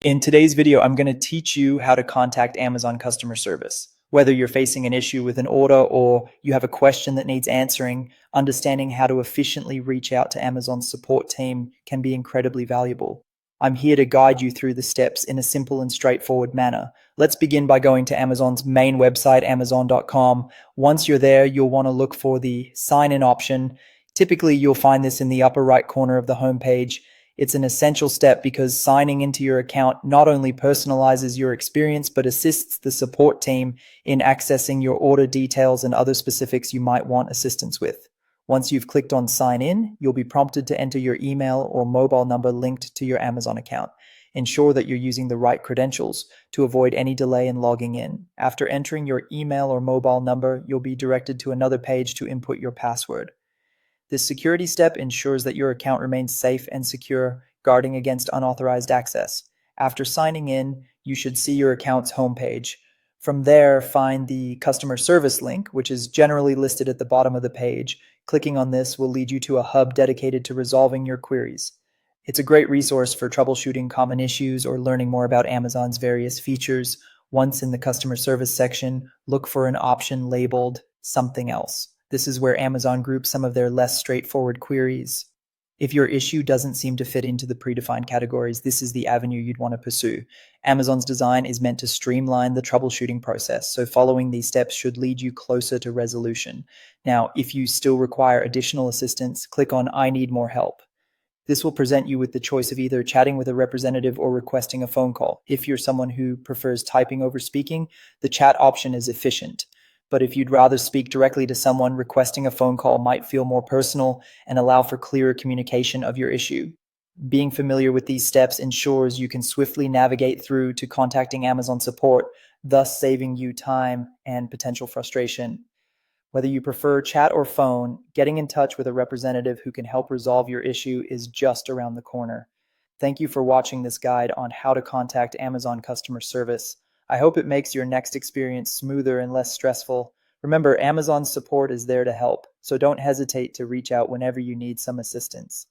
In today's video, I'm going to teach you how to contact Amazon customer service. Whether you're facing an issue with an order or you have a question that needs answering, understanding how to efficiently reach out to Amazon's support team can be incredibly valuable. I'm here to guide you through the steps in a simple and straightforward manner. Let's begin by going to Amazon's main website, amazon.com. Once you're there, you'll want to look for the sign in option. Typically, you'll find this in the upper right corner of the homepage. It's an essential step because signing into your account not only personalizes your experience, but assists the support team in accessing your order details and other specifics you might want assistance with. Once you've clicked on sign in, you'll be prompted to enter your email or mobile number linked to your Amazon account. Ensure that you're using the right credentials to avoid any delay in logging in. After entering your email or mobile number, you'll be directed to another page to input your password. This security step ensures that your account remains safe and secure, guarding against unauthorized access. After signing in, you should see your account's homepage. From there, find the customer service link, which is generally listed at the bottom of the page. Clicking on this will lead you to a hub dedicated to resolving your queries. It's a great resource for troubleshooting common issues or learning more about Amazon's various features. Once in the customer service section, look for an option labeled something else. This is where Amazon groups some of their less straightforward queries. If your issue doesn't seem to fit into the predefined categories, this is the avenue you'd want to pursue. Amazon's design is meant to streamline the troubleshooting process, so following these steps should lead you closer to resolution. Now, if you still require additional assistance, click on I need more help. This will present you with the choice of either chatting with a representative or requesting a phone call. If you're someone who prefers typing over speaking, the chat option is efficient. But if you'd rather speak directly to someone, requesting a phone call might feel more personal and allow for clearer communication of your issue. Being familiar with these steps ensures you can swiftly navigate through to contacting Amazon support, thus saving you time and potential frustration. Whether you prefer chat or phone, getting in touch with a representative who can help resolve your issue is just around the corner. Thank you for watching this guide on how to contact Amazon customer service. I hope it makes your next experience smoother and less stressful. Remember, Amazon support is there to help, so don't hesitate to reach out whenever you need some assistance.